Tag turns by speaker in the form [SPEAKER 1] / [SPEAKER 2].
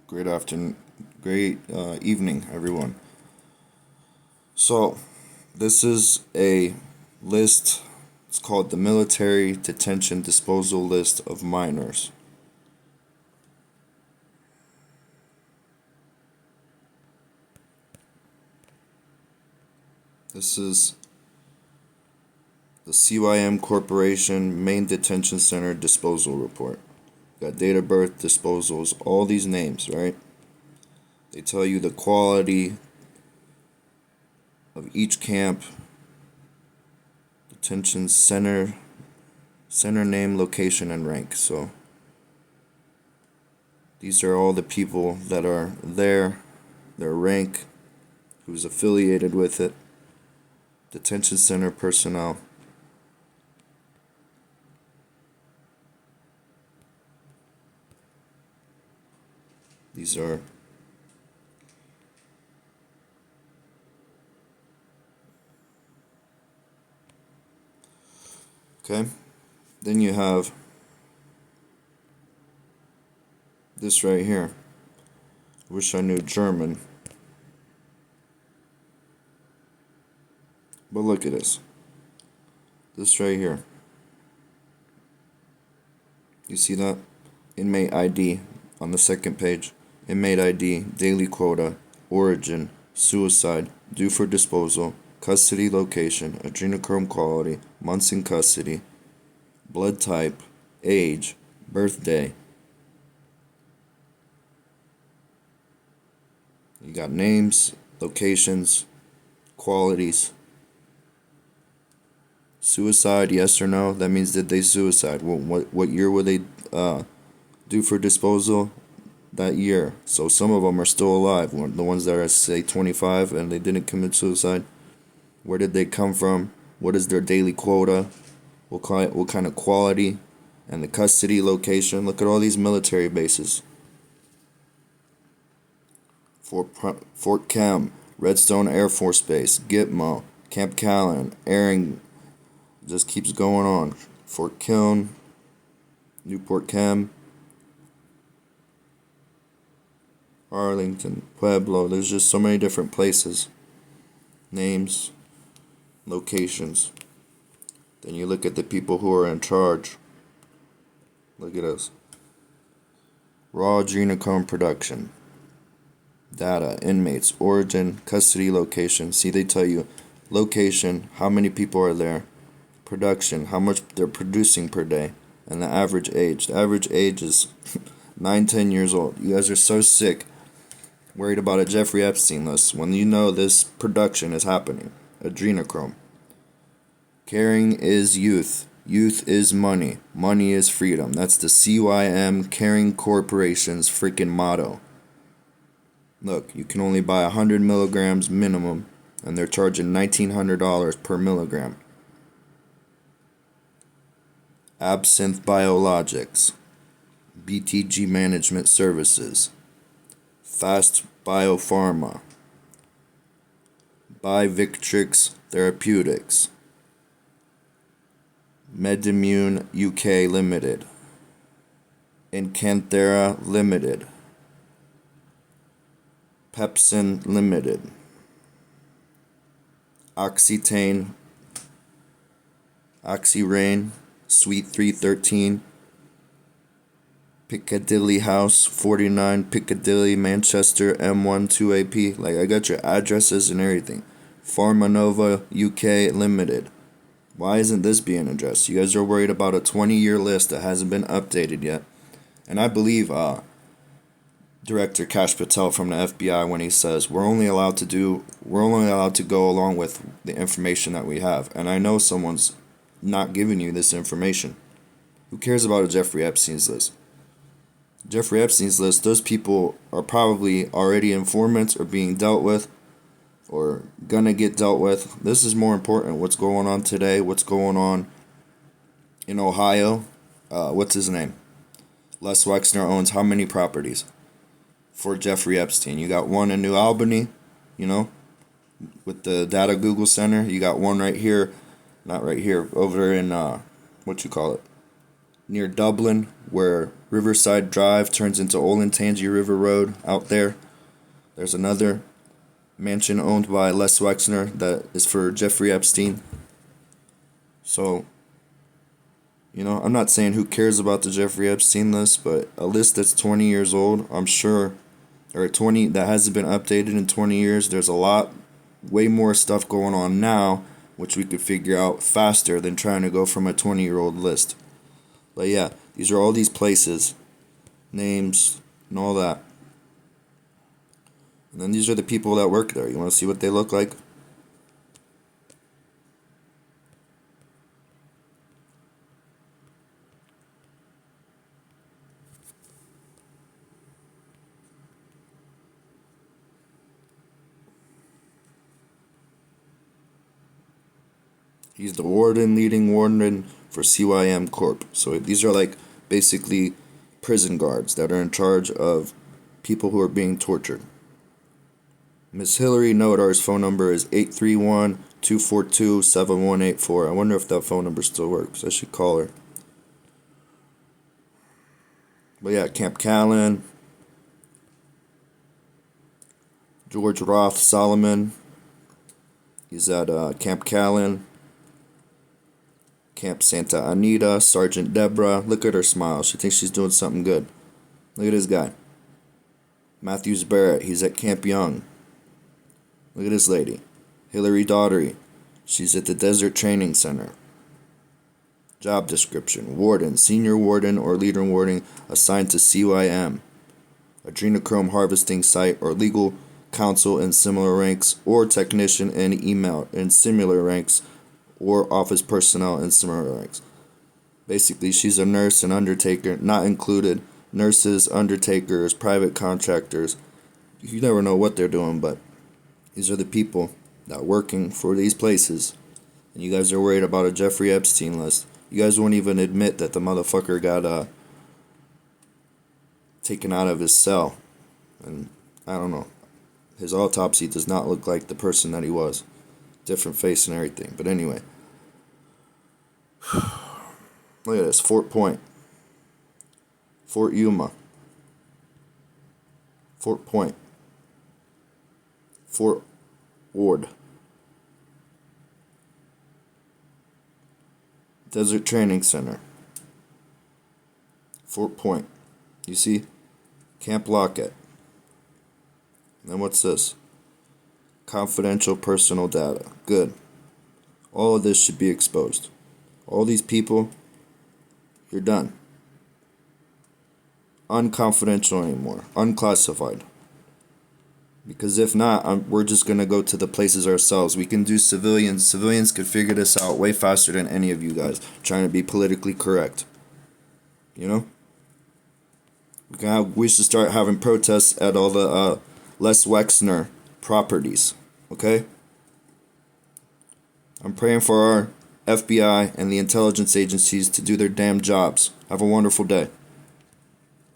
[SPEAKER 1] Great afternoon, great evening, everyone. So, this is a list. It's called the Military Detention Disposal List of Minors. This is the CYM Corporation Main Detention Center Disposal Report. Got date of birth, disposals, all these names, right? They tell you the quality of each camp, detention center name, location, and rank. So these are all the people that are there, their rank, who's affiliated with it, detention center personnel. These are okay. Then you have this right here. Wish I knew German. But look at this. This right here. You see that? Inmate ID on the second page. Inmate ID, daily quota, origin, suicide, due for disposal, custody location, adrenochrome quality, months in custody, blood type, age, birthday. You got names, locations, qualities. Suicide, yes or no? That means did they suicide? What year were they due for disposal? That year. So some of them are still alive. The ones that are say 25 and they didn't commit suicide. Where did they come from? What is their daily quota? What kind of quality? And the custody location. Look at all these military bases. Fort Cam, Redstone Air Force Base, Gitmo, Camp Callan, Airing. Just keeps going on. Fort Kiln, Newport Cam, Arlington, Pueblo. There's just so many different places, names, locations. Then you look at the people who are in charge. Look at us. Raw adrenochrome production. Data, inmates, origin, custody location. See, they tell you location, how many people are there, production, how much they're producing per day, and the average age. The average age is 9, 10 years old. You guys are so sick, worried about a Jeffrey Epstein list when you know this production is happening. Adrenochrome. Caring is youth. Youth is money. Money is freedom. That's the CYM Caring Corporation's freaking motto. Look, you can only buy 100 milligrams minimum, and they're charging $1,900 per milligram. Absinthe Biologics, BTG Management Services, Fast Biopharma, Bivictrix Therapeutics, Medimune UK Limited, Incanthera Limited, Pepsin Limited, Oxyrain, Suite 313, Piccadilly House, 49 Piccadilly, Manchester, M1 2AP. Like, I got your addresses and everything. Pharmanova UK Limited. Why isn't this being addressed? You guys are worried about a 20-year list that hasn't been updated yet. And I believe Director Kash Patel from the FBI when he says we're only allowed to go along with the information that we have. And I know someone's not giving you this information. Who cares about a Jeffrey Epstein's list? Jeffrey Epstein's list, those people are probably already informants or being dealt with or gonna get dealt with. This is more important. What's going on today? What's going on in Ohio? What's his name? Les Wexner owns how many properties for Jeffrey Epstein? You got one in New Albany, with the Data Google Center. You got one right here, not right here, over in, near Dublin, where Riverside Drive turns into Olentangy River Road out there. There's another mansion owned by Les Wexner that is for Jeffrey Epstein. So, I'm not saying who cares about the Jeffrey Epstein list, but a list that's 20 years old, I'm sure, or 20 that hasn't been updated in 20 years, there's a lot, way more stuff going on now, which we could figure out faster than trying to go from a 20-year-old list. But yeah, these are all these places, names, and all that. And then these are the people that work there. You want to see what they look like? He's the leading warden for CYM Corp. So these are like basically prison guards that are in charge of people who are being tortured. Miss Hillary Nodar's phone number is 831-242-7184. I wonder if that phone number still works. I should call her. But yeah, Camp Callan, George Roth Solomon. He's at Camp Callan. Camp Santa Anita, Sergeant Deborah. Look at her smile. She thinks she's doing something good. Look at this guy. Matthews Barrett. He's at Camp Young. Look at this lady. Hillary Daughtery. She's at the Desert Training Center. Job description. Warden, senior warden or leader warden assigned to CYM. Adrenochrome harvesting site or legal counsel in similar ranks or technician in email in similar ranks or office personnel in similar ranks. Basically, she's a nurse and undertaker, not included. Nurses, undertakers, private contractors. You never know what they're doing, but these are the people that are working for these places. And you guys are worried about a Jeffrey Epstein list. You guys won't even admit that the motherfucker got taken out of his cell. And I don't know. His autopsy does not look like the person that he was. Different face and everything. But anyway. Look at this. Fort Point. Fort Yuma. Fort Point. Fort Ord. Desert Training Center. Fort Point. You see? Camp Lockett. And then what's this? Confidential personal data. Good. All of this should be exposed. All these people, you're done. Unconfidential anymore. Unclassified. Because if not, we're just going to go to the places ourselves. We can do civilians. Civilians could figure this out way faster than any of you guys trying to be politically correct. You know? We should start having protests at all the Les Wexner properties. Okay? I'm praying for our FBI and the intelligence agencies to do their damn jobs. Have a wonderful day.